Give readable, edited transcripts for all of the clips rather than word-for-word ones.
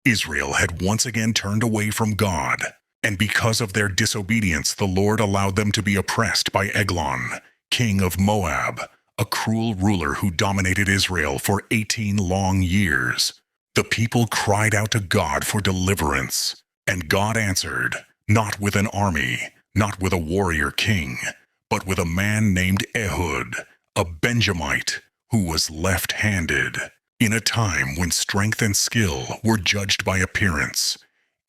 Israel had once again turned away from God, and because of their disobedience, the Lord allowed them to be oppressed by Eglon, king of Moab, a cruel ruler who dominated Israel for 18 long years. The people cried out to God for deliverance, and God answered, not with an army, not with a warrior king, but with a man named Ehud, a Benjamite, who was left-handed. In a time when strength and skill were judged by appearance,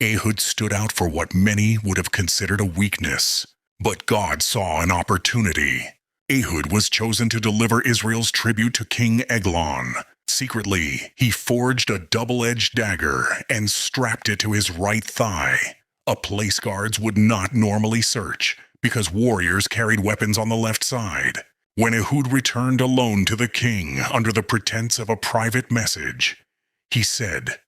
Ehud stood out for what many would have considered a weakness. But God saw an opportunity. Ehud was chosen to deliver Israel's tribute to King Eglon. Secretly, he forged a double-edged dagger and strapped it to his right thigh, a place guards would not normally search, because warriors carried weapons on the left side. When Ehud returned alone to the king under the pretense of a private message, he said,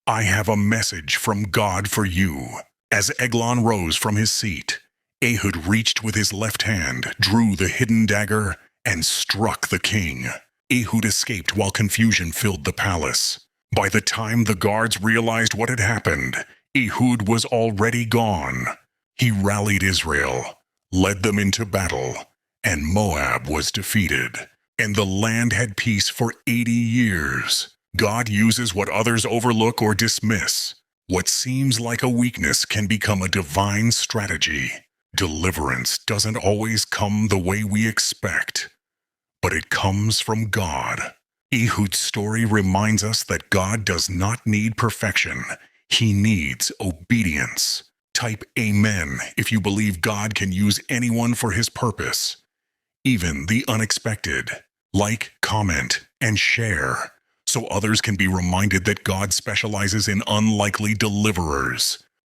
"I have a message from God for you." As Eglon rose from his seat, Ehud reached with his left hand, drew the hidden dagger, and struck the king. Ehud escaped while confusion filled the palace. By the time the guards realized what had happened, Ehud was already gone. He rallied Israel, led them into battle, and Moab was defeated, and the land had peace for 80 years. God uses what others overlook or dismiss. What seems like a weakness can become a divine strategy. Deliverance doesn't always come the way we expect, but it comes from God. Ehud's story reminds us that God does not need perfection. He needs obedience. Type Amen if you believe God can use anyone for His purpose, even the unexpected. Like, comment, and share, so others can be reminded that God specializes in unlikely deliverers.